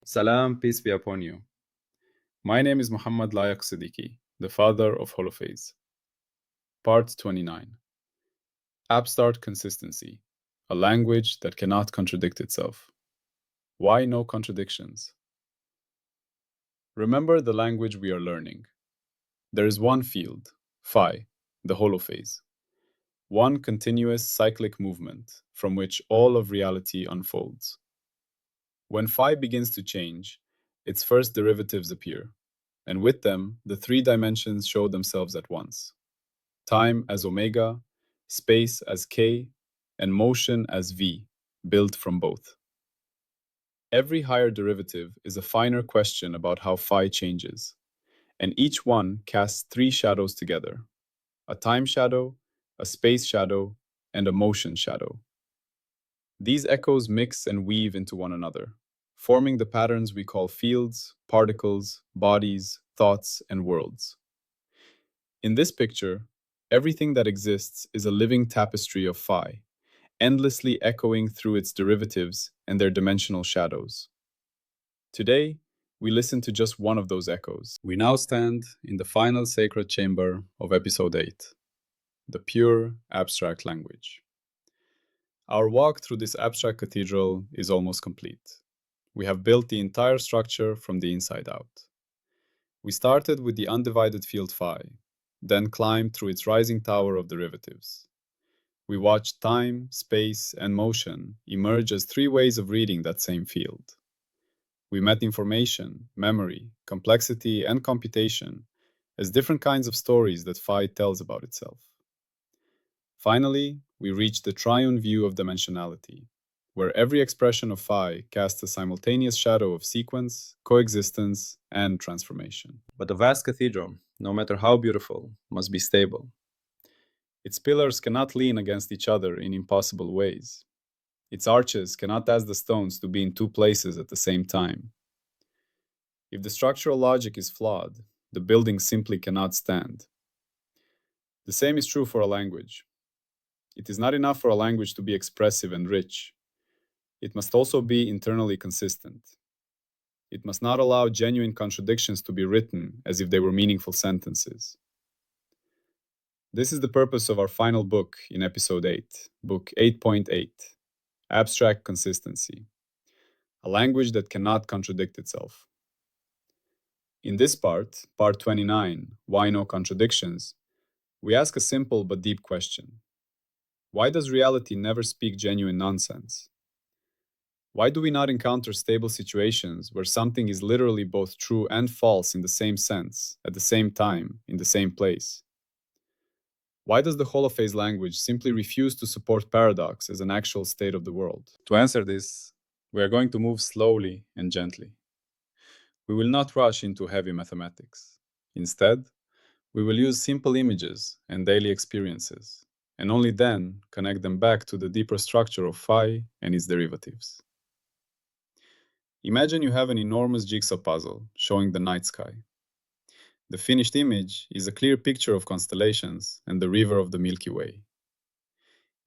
Salam, peace be upon you. My name is Mohammed Layiq Sediqi, the father of Holophase. Part 29. Abstract Consistency, a language that cannot contradict itself. Why no contradictions? Remember the language we are learning. There is one field, phi, the holophase, one continuous cyclic movement from which all of reality unfolds. When phi begins to change, its first derivatives appear, and with them, the three dimensions show themselves at once: time as omega, space as k, and motion as v, built from both. Every higher derivative is a finer question about how phi changes, and each one casts three shadows together: a time shadow, a space shadow, and a motion shadow. These echoes mix and weave into one another, forming the patterns we call fields, particles, bodies, thoughts, and worlds. In this picture, everything that exists is a living tapestry of phi, endlessly echoing through its derivatives and their dimensional shadows. Today, we listen to just one of those echoes. We now stand in the final sacred chamber of Episode 8, the pure abstract language. Our walk through this abstract cathedral is almost complete. We have built the entire structure from the inside out. We started with the undivided field phi, then climbed through its rising tower of derivatives. We watched time, space, and motion emerge as three ways of reading that same field. We met information, memory, complexity, and computation as different kinds of stories that phi tells about itself. Finally, we reached the triune view of dimensionality, where every expression of phi casts a simultaneous shadow of sequence, coexistence, and transformation. But a vast cathedral, no matter how beautiful, must be stable. Its pillars cannot lean against each other in impossible ways. Its arches cannot ask the stones to be in two places at the same time. If the structural logic is flawed, the building simply cannot stand. The same is true for a language. It is not enough for a language to be expressive and rich. It must also be internally consistent. It must not allow genuine contradictions to be written as if they were meaningful sentences. This is the purpose of our final book in Episode 8, Book 8.8, Abstract Consistency, a language that cannot contradict itself. In this part, Part 29, Why No Contradictions, we ask a simple but deep question. Why does reality never speak genuine nonsense? Why do we not encounter stable situations where something is literally both true and false in the same sense, at the same time, in the same place? Why does the holophase language simply refuse to support paradox as an actual state of the world? To answer this, we are going to move slowly and gently. We will not rush into heavy mathematics. Instead, we will use simple images and daily experiences, and only then connect them back to the deeper structure of phi and its derivatives. Imagine you have an enormous jigsaw puzzle showing the night sky. The finished image is a clear picture of constellations and the river of the Milky Way.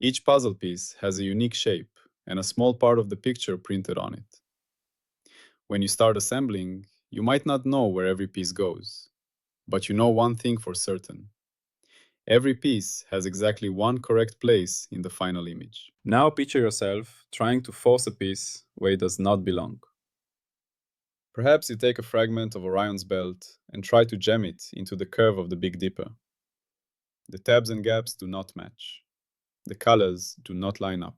Each puzzle piece has a unique shape and a small part of the picture printed on it. When you start assembling, you might not know where every piece goes, but you know one thing for certain. Every piece has exactly one correct place in the final image. Now picture yourself trying to force a piece where it does not belong. Perhaps you take a fragment of Orion's belt and try to jam it into the curve of the Big Dipper. The tabs and gaps do not match. The colors do not line up.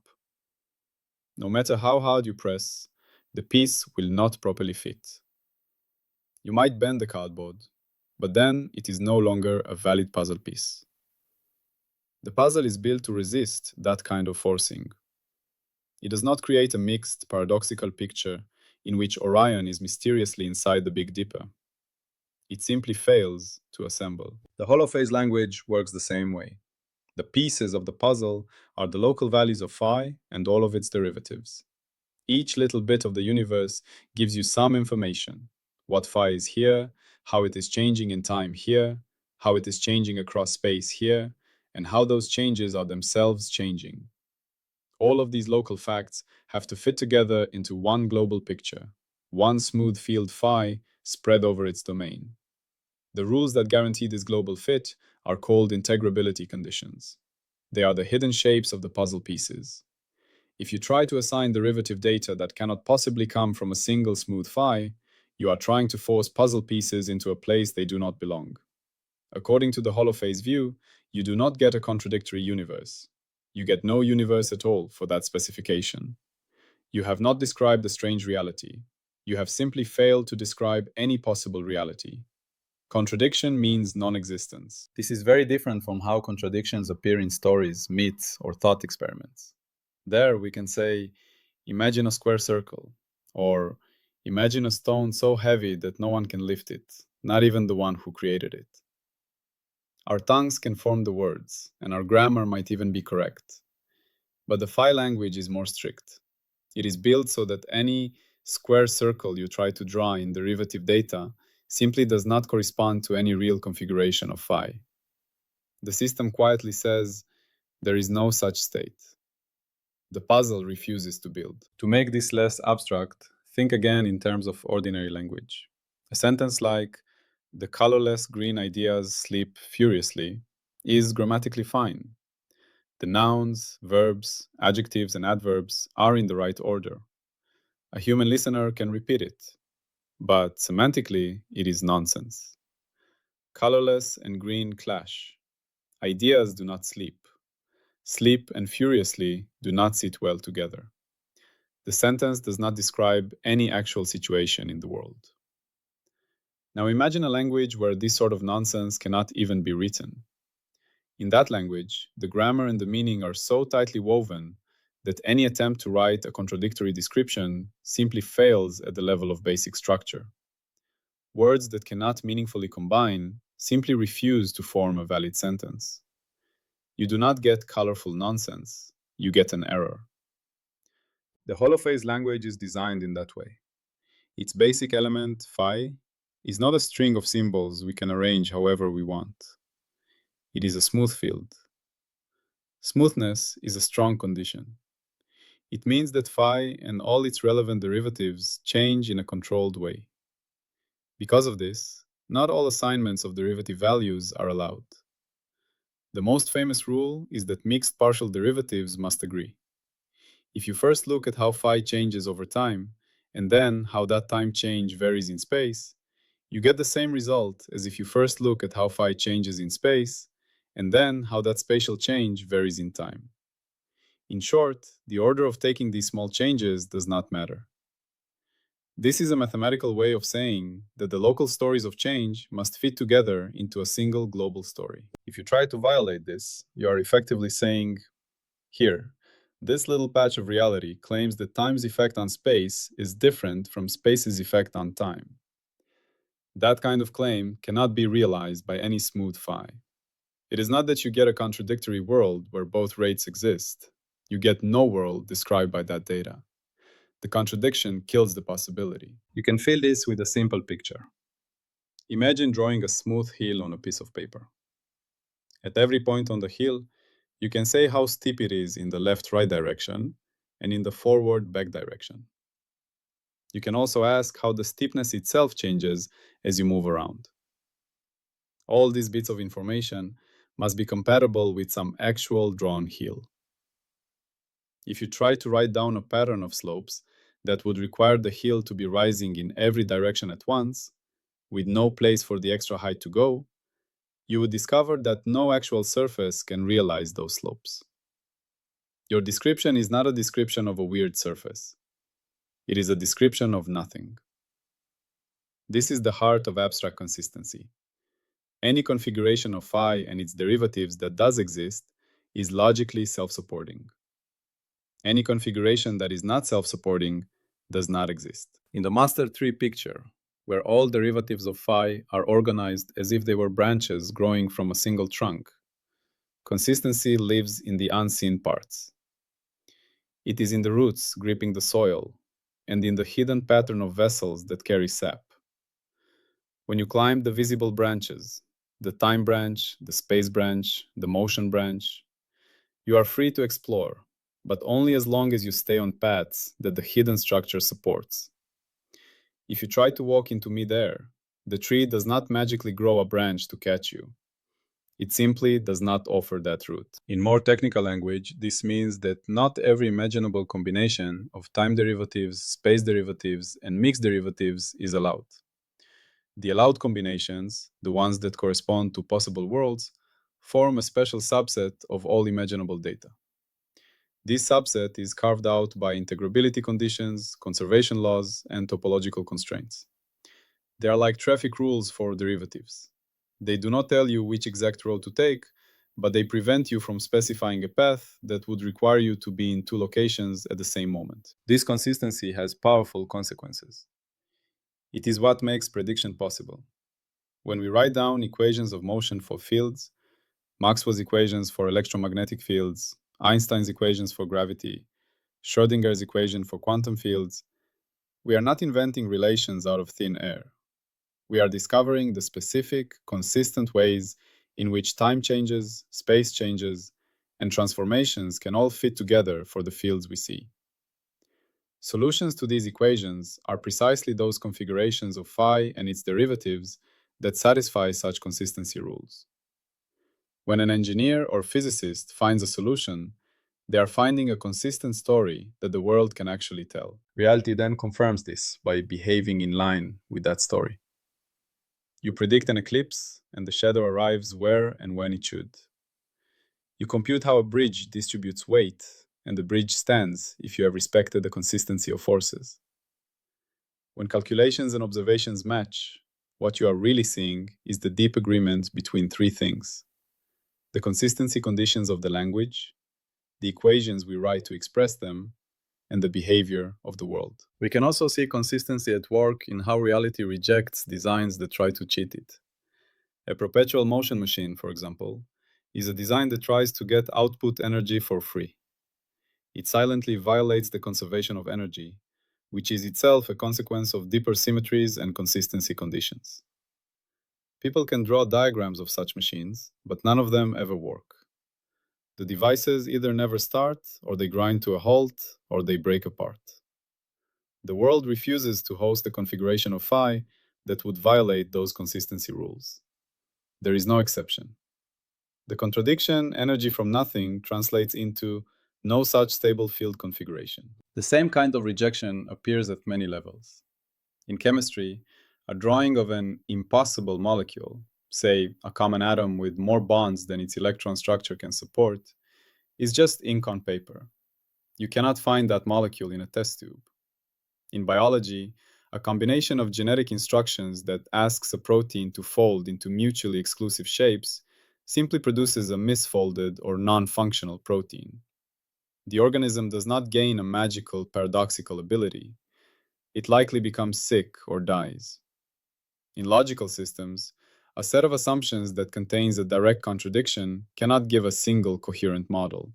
No matter how hard you press, the piece will not properly fit. You might bend the cardboard, but then it is no longer a valid puzzle piece. The puzzle is built to resist that kind of forcing. It does not create a mixed, paradoxical picture in which Orion is mysteriously inside the Big Dipper. It simply fails to assemble. The holophase language works the same way. The pieces of the puzzle are the local values of phi and all of its derivatives. Each little bit of the universe gives you some information: what phi is here, how it is changing in time here, how it is changing across space here, and how those changes are themselves changing. All of these local facts have to fit together into one global picture, one smooth field phi spread over its domain. The rules that guarantee this global fit are called integrability conditions. They are the hidden shapes of the puzzle pieces. If you try to assign derivative data that cannot possibly come from a single smooth phi, you are trying to force puzzle pieces into a place they do not belong. According to the Holophase view, you do not get a contradictory universe. You get no universe at all for that specification. You have not described a strange reality. You have simply failed to describe any possible reality. Contradiction means non-existence. This is very different from how contradictions appear in stories, myths, or thought experiments. There we can say, imagine a square circle, or imagine a stone so heavy that no one can lift it, not even the one who created it. Our tongues can form the words, and our grammar might even be correct. But the phi language is more strict. It is built so that any square circle you try to draw in derivative data simply does not correspond to any real configuration of phi. The system quietly says, there is no such state. The puzzle refuses to build. To make this less abstract, think again in terms of ordinary language. A sentence like, the colorless green ideas sleep furiously, is grammatically fine. The nouns, verbs, adjectives, and adverbs are in the right order. A human listener can repeat it, but semantically, it is nonsense. Colorless and green clash. Ideas do not sleep. Sleep and furiously do not sit well together. The sentence does not describe any actual situation in the world. Now imagine a language where this sort of nonsense cannot even be written. In that language, the grammar and the meaning are so tightly woven that any attempt to write a contradictory description simply fails at the level of basic structure. Words that cannot meaningfully combine simply refuse to form a valid sentence. You do not get colorful nonsense, you get an error. The Holophase language is designed in that way. Its basic element, phi, is not a string of symbols we can arrange however we want. It is a smooth field. Smoothness is a strong condition. It means that phi and all its relevant derivatives change in a controlled way. Because of this, not all assignments of derivative values are allowed. The most famous rule is that mixed partial derivatives must agree. If you first look at how phi changes over time, and then how that time change varies in space, you get the same result as if you first look at how phi changes in space, and then how that spatial change varies in time. In short, the order of taking these small changes does not matter. This is a mathematical way of saying that the local stories of change must fit together into a single global story. If you try to violate this, you are effectively saying, here, this little patch of reality claims that time's effect on space is different from space's effect on time. That kind of claim cannot be realized by any smooth phi. It is not that you get a contradictory world where both rates exist. You get no world described by that data. The contradiction kills the possibility. You can feel this with a simple picture. Imagine drawing a smooth hill on a piece of paper. At every point on the hill, you can say how steep it is in the left-right direction and in the forward-back direction. You can also ask how the steepness itself changes as you move around. All these bits of information must be compatible with some actual drawn hill. If you try to write down a pattern of slopes that would require the hill to be rising in every direction at once, with no place for the extra height to go, you would discover that no actual surface can realize those slopes. Your description is not a description of a weird surface. It is a description of nothing. This is the heart of abstract consistency. Any configuration of phi and its derivatives that does exist is logically self-supporting. Any configuration that is not self-supporting does not exist. In the master tree picture, where all derivatives of phi are organized as if they were branches growing from a single trunk, consistency lives in the unseen parts. It is in the roots gripping the soil, and in the hidden pattern of vessels that carry sap. When you climb the visible branches, the time branch, the space branch, the motion branch, you are free to explore, but only as long as you stay on paths that the hidden structure supports. If you try to walk into midair, the tree does not magically grow a branch to catch you. It simply does not offer that route. In more technical language, this means that not every imaginable combination of time derivatives, space derivatives, and mixed derivatives is allowed. The allowed combinations, the ones that correspond to possible worlds, form a special subset of all imaginable data. This subset is carved out by integrability conditions, conservation laws, and topological constraints. They are like traffic rules for derivatives. They do not tell you which exact road to take, but they prevent you from specifying a path that would require you to be in two locations at the same moment. This consistency has powerful consequences. It is what makes prediction possible. When we write down equations of motion for fields, Maxwell's equations for electromagnetic fields, Einstein's equations for gravity, Schrödinger's equation for quantum fields, we are not inventing relations out of thin air. We are discovering the specific, consistent ways in which time changes, space changes, and transformations can all fit together for the fields we see. Solutions to these equations are precisely those configurations of phi and its derivatives that satisfy such consistency rules. When an engineer or physicist finds a solution, they are finding a consistent story that the world can actually tell. Reality then confirms this by behaving in line with that story. You predict an eclipse, and the shadow arrives where and when it should. You compute how a bridge distributes weight, and the bridge stands if you have respected the consistency of forces. When calculations and observations match, what you are really seeing is the deep agreement between three things: the consistency conditions of the language, the equations we write to express them, and the behavior of the world. We can also see consistency at work in how reality rejects designs that try to cheat it. A perpetual motion machine, for example, is a design that tries to get output energy for free. It silently violates the conservation of energy, which is itself a consequence of deeper symmetries and consistency conditions. People can draw diagrams of such machines, but none of them ever work. The devices either never start, or they grind to a halt, or they break apart. The world refuses to host a configuration of phi that would violate those consistency rules. There is no exception. The contradiction, energy from nothing, translates into no such stable field configuration. The same kind of rejection appears at many levels. In chemistry, a drawing of an impossible molecule, say a common atom with more bonds than its electron structure can support, is just ink on paper. You cannot find that molecule in a test tube. In biology, a combination of genetic instructions that asks a protein to fold into mutually exclusive shapes simply produces a misfolded or non-functional protein. The organism does not gain a magical paradoxical ability. It likely becomes sick or dies. In logical systems, a set of assumptions that contains a direct contradiction cannot give a single coherent model.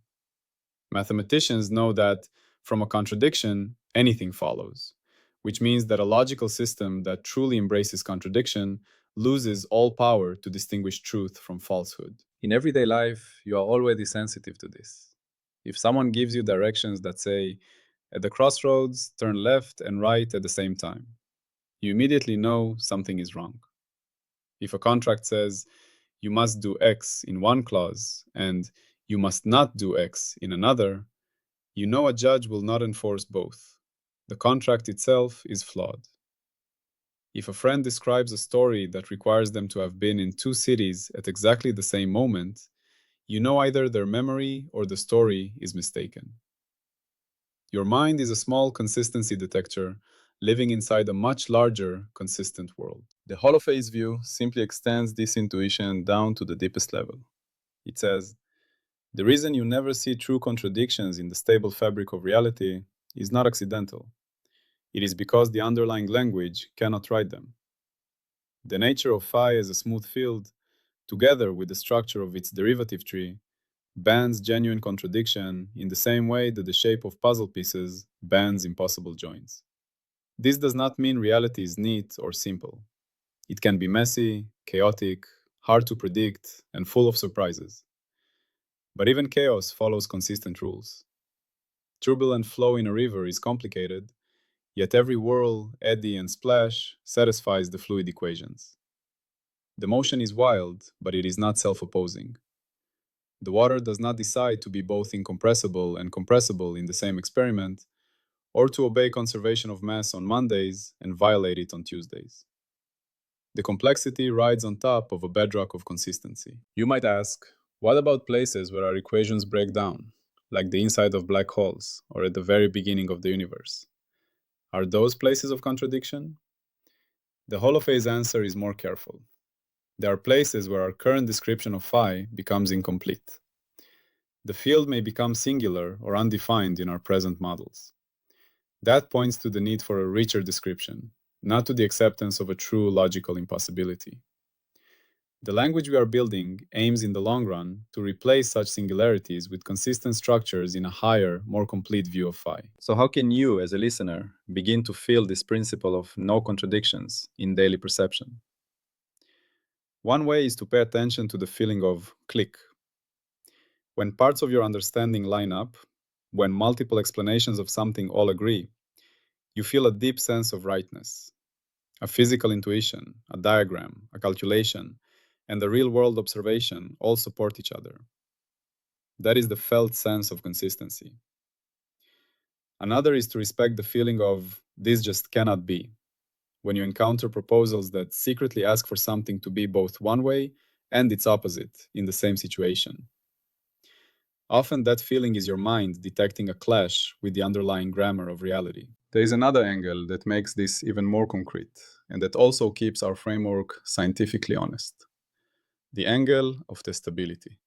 Mathematicians know that from a contradiction, anything follows, which means that a logical system that truly embraces contradiction loses all power to distinguish truth from falsehood. In everyday life, you are already sensitive to this. If someone gives you directions that say, at the crossroads, turn left and right at the same time, you immediately know something is wrong. If a contract says, you must do X in one clause and you must not do X in another, you know a judge will not enforce both. The contract itself is flawed. If a friend describes a story that requires them to have been in two cities at exactly the same moment, you know either their memory or the story is mistaken. Your mind is a small consistency detector living inside a much larger, consistent world. The Holophase view simply extends this intuition down to the deepest level. It says, the reason you never see true contradictions in the stable fabric of reality is not accidental. It is because the underlying language cannot write them. The nature of phi as a smooth field, together with the structure of its derivative tree, bans genuine contradiction in the same way that the shape of puzzle pieces bans impossible joins. This does not mean reality is neat or simple. It can be messy, chaotic, hard to predict, and full of surprises. But even chaos follows consistent rules. Turbulent flow in a river is complicated, Yet every whirl, eddy, and splash satisfies the fluid equations. The motion is wild, but it is not self-opposing. The water does not decide to be both incompressible and compressible in the same experiment, or to obey conservation of mass on Mondays and violate it on Tuesdays. The complexity rides on top of a bedrock of consistency. You might ask, what about places where our equations break down, like the inside of black holes or at the very beginning of the universe? Are those places of contradiction? The Holophase answer is more careful. There are places where our current description of phi becomes incomplete. The field may become singular or undefined in our present models. That points to the need for a richer description, not to the acceptance of a true logical impossibility. The language we are building aims in the long run to replace such singularities with consistent structures in a higher, more complete view of phi. So how can you, as a listener, begin to feel this principle of no contradictions in daily perception? One way is to pay attention to the feeling of click. When parts of your understanding line up, when multiple explanations of something all agree, you feel a deep sense of rightness. A physical intuition, a diagram, a calculation, and a real-world observation all support each other. That is the felt sense of consistency. Another is to respect the feeling of this just cannot be, when you encounter proposals that secretly ask for something to be both one way and its opposite in the same situation. Often that feeling is your mind detecting a clash with the underlying grammar of reality. There is another angle that makes this even more concrete, and that also keeps our framework scientifically honest. The angle of testability.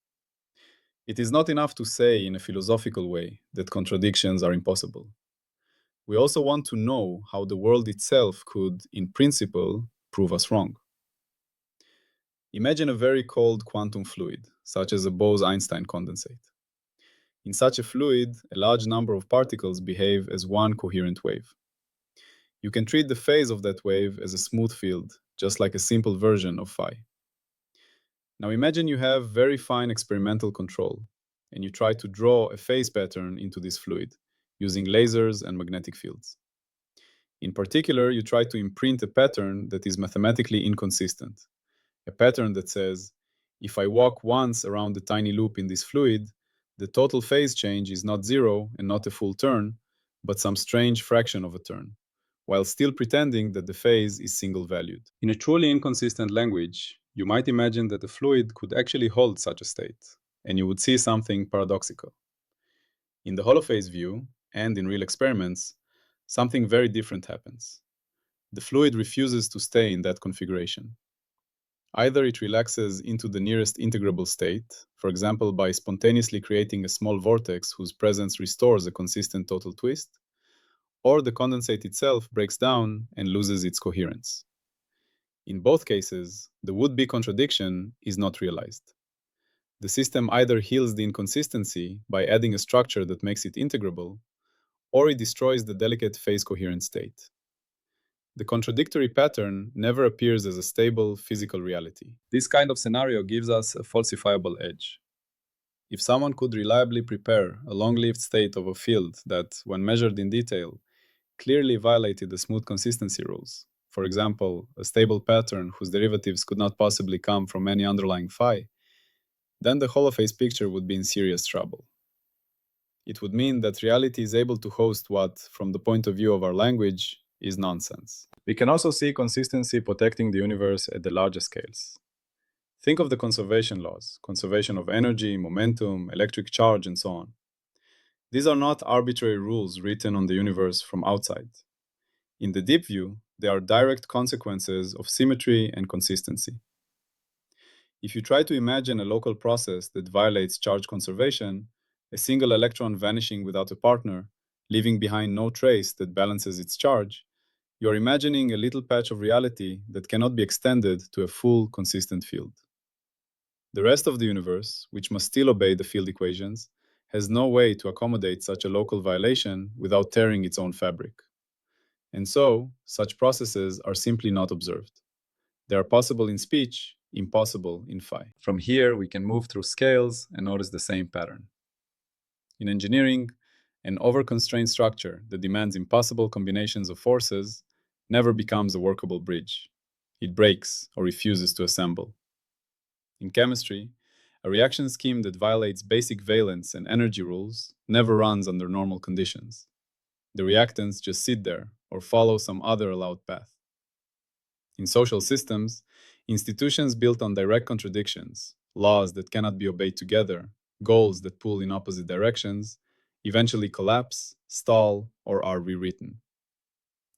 It is not enough to say in a philosophical way that contradictions are impossible. We also want to know how the world itself could, in principle, prove us wrong. Imagine a very cold quantum fluid, such as a Bose-Einstein condensate. In such a fluid, a large number of particles behave as one coherent wave. You can treat the phase of that wave as a smooth field, just like a simple version of phi. Now imagine you have very fine experimental control, and you try to draw a phase pattern into this fluid, using lasers and magnetic fields. In particular, you try to imprint a pattern that is mathematically inconsistent, a pattern that says, if I walk once around the tiny loop in this fluid, the total phase change is not zero and not a full turn, but some strange fraction of a turn, while still pretending that the phase is single-valued. In a truly inconsistent language, you might imagine that the fluid could actually hold such a state, and you would see something paradoxical. In the holophase view, and in real experiments, something very different happens. The fluid refuses to stay in that configuration. Either it relaxes into the nearest integrable state, for example by spontaneously creating a small vortex whose presence restores a consistent total twist, or the condensate itself breaks down and loses its coherence. In both cases, the would-be contradiction is not realized. The system either heals the inconsistency by adding a structure that makes it integrable, or it destroys the delicate phase-coherent state. The contradictory pattern never appears as a stable physical reality. This kind of scenario gives us a falsifiable edge. If someone could reliably prepare a long-lived state of a field that, when measured in detail, clearly violated the smooth consistency rules, for example, a stable pattern whose derivatives could not possibly come from any underlying phi, then the holophase picture would be in serious trouble. It would mean that reality is able to host what, from the point of view of our language, is nonsense. We can also see consistency protecting the universe at the larger scales. Think of the conservation laws, conservation of energy, momentum, electric charge, and so on. These are not arbitrary rules written on the universe from outside. In the deep view, they are direct consequences of symmetry and consistency. If you try to imagine a local process that violates charge conservation, a single electron vanishing without a partner, leaving behind no trace that balances its charge, you're imagining a little patch of reality that cannot be extended to a full, consistent field. The rest of the universe, which must still obey the field equations, has no way to accommodate such a local violation without tearing its own fabric. And so, such processes are simply not observed. They are possible in speech, impossible in phi. From here, we can move through scales and notice the same pattern. In engineering, An over-constrained structure that demands impossible combinations of forces never becomes a workable bridge. It breaks or refuses to assemble. In chemistry, a reaction scheme that violates basic valence and energy rules never runs under normal conditions. The reactants just sit there or follow some other allowed path. In social systems, institutions built on direct contradictions, laws that cannot be obeyed together, goals that pull in opposite directions, eventually collapse, stall, or are rewritten.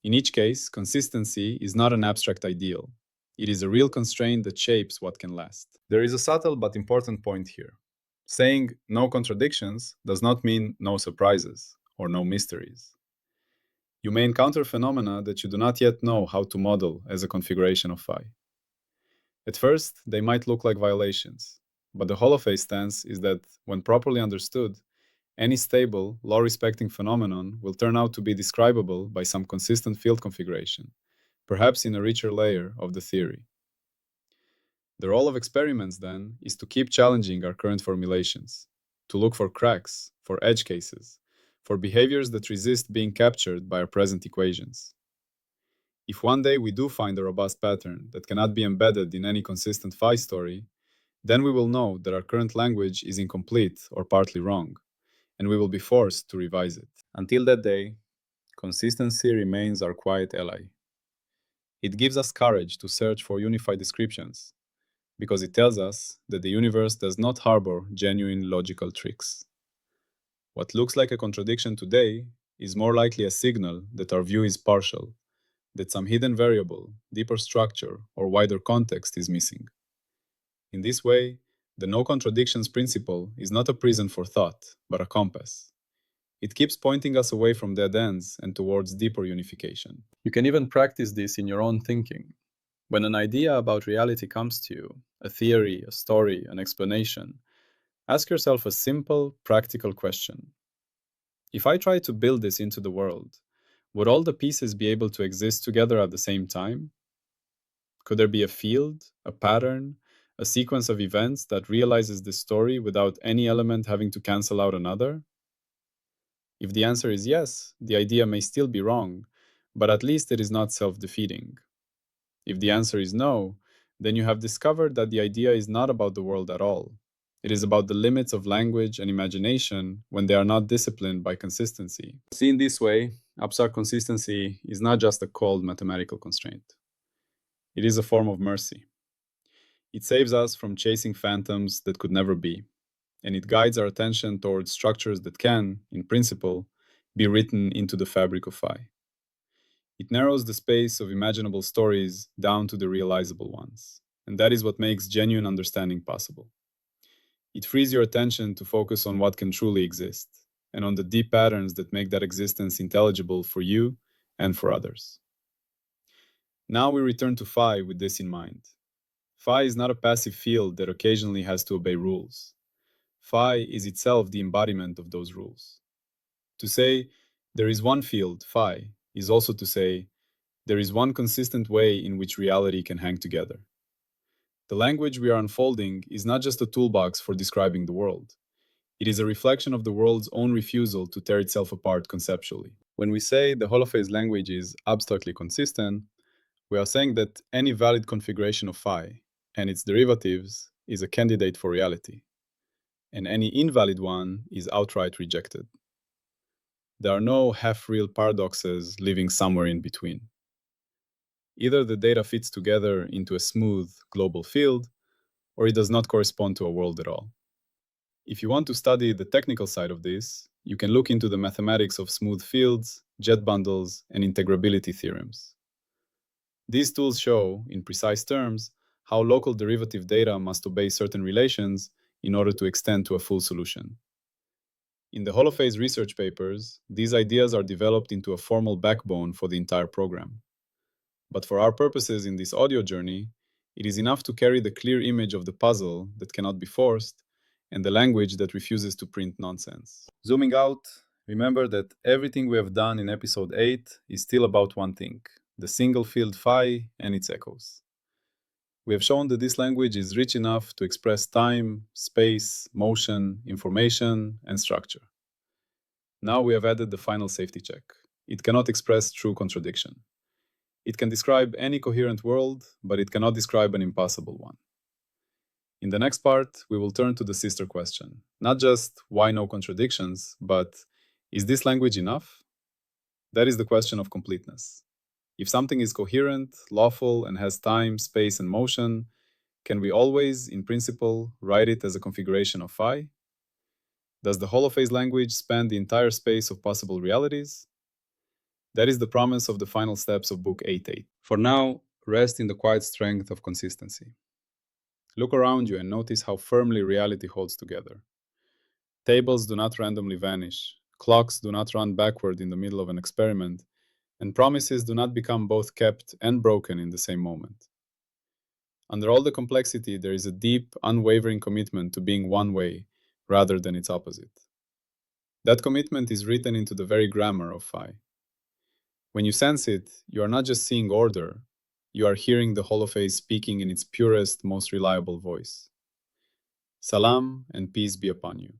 In each case, consistency is not an abstract ideal. It is a real constraint that shapes what can last. There is a subtle but important point here. Saying no contradictions does not mean no surprises or no mysteries. You may encounter phenomena that you do not yet know how to model as a configuration of phi. At first, they might look like violations, but the Holophase stance is that, when properly understood, any stable, law-respecting phenomenon will turn out to be describable by some consistent field configuration, perhaps in a richer layer of the theory. The role of experiments, then, is to keep challenging our current formulations, to look for cracks, for edge cases, for behaviors that resist being captured by our present equations. If one day we do find a robust pattern that cannot be embedded in any consistent phi story, then we will know that our current language is incomplete or partly wrong, and we will be forced to revise it. Until that day, consistency remains our quiet ally. It gives us courage to search for unified descriptions, because it tells us that the universe does not harbor genuine logical tricks. What looks like a contradiction today is more likely a signal that our view is partial, that some hidden variable, deeper structure, or wider context is missing. In this way, the no contradictions principle is not a prison for thought, but a compass. It keeps pointing us away from dead ends and towards deeper unification. You can even practice this in your own thinking. When an idea about reality comes to you, a theory, a story, an explanation, ask yourself a simple, practical question. If I try to build this into the world, would all the pieces be able to exist together at the same time? Could there be a field, a pattern, a sequence of events that realizes this story without any element having to cancel out another? If the answer is yes, the idea may still be wrong, but at least it is not self-defeating. If the answer is no, then you have discovered that the idea is not about the world at all. It is about the limits of language and imagination when they are not disciplined by consistency. Seen this way, abstract consistency is not just a cold mathematical constraint. It is a form of mercy. It saves us from chasing phantoms that could never be, and it guides our attention towards structures that can, in principle, be written into the fabric of phi. It narrows the space of imaginable stories down to the realizable ones, and that is what makes genuine understanding possible. It frees your attention to focus on what can truly exist, and on the deep patterns that make that existence intelligible for you and for others. Now we return to phi with this in mind. Phi is not a passive field that occasionally has to obey rules. Phi is itself the embodiment of those rules. To say, there is one field, phi, is also to say, there is one consistent way in which reality can hang together. The language we are unfolding is not just a toolbox for describing the world. It is a reflection of the world's own refusal to tear itself apart conceptually. When we say the Holophase language is abstractly consistent, we are saying that any valid configuration of phi and its derivatives is a candidate for reality, and any invalid one is outright rejected. There are no half-real paradoxes living somewhere in between. Either the data fits together into a smooth, global field, or it does not correspond to a world at all. If you want to study the technical side of this, you can look into the mathematics of smooth fields, jet bundles, and integrability theorems. These tools show, in precise terms, how local derivative data must obey certain relations in order to extend to a full solution. In the Holophase research papers, these ideas are developed into a formal backbone for the entire program. But for our purposes in this audio journey, it is enough to carry the clear image of the puzzle that cannot be forced and the language that refuses to print nonsense. Zooming out, remember that everything we have done in episode 8 is still about one thing: the single field phi and its echoes. We have shown that this language is rich enough to express time, space, motion, information, and structure. Now we have added the final safety check. It cannot express true contradiction. It can describe any coherent world, but it cannot describe an impossible one. In the next part, we will turn to the sister question. Not just why no contradictions, but is this language enough? That is the question of completeness. If something is coherent, lawful, and has time, space, and motion, can we always, in principle, write it as a configuration of phi? Does the holophase language span the entire space of possible realities? That is the promise of the final steps of Book 8.8. For now, rest in the quiet strength of consistency. Look around you and notice how firmly reality holds together. Tables do not randomly vanish, clocks do not run backward in the middle of an experiment, and promises do not become both kept and broken in the same moment. Under all the complexity, there is a deep, unwavering commitment to being one way rather than its opposite. That commitment is written into the very grammar of phi. When you sense it, you are not just seeing order, you are hearing the holophase speaking in its purest, most reliable voice. Salam and peace be upon you.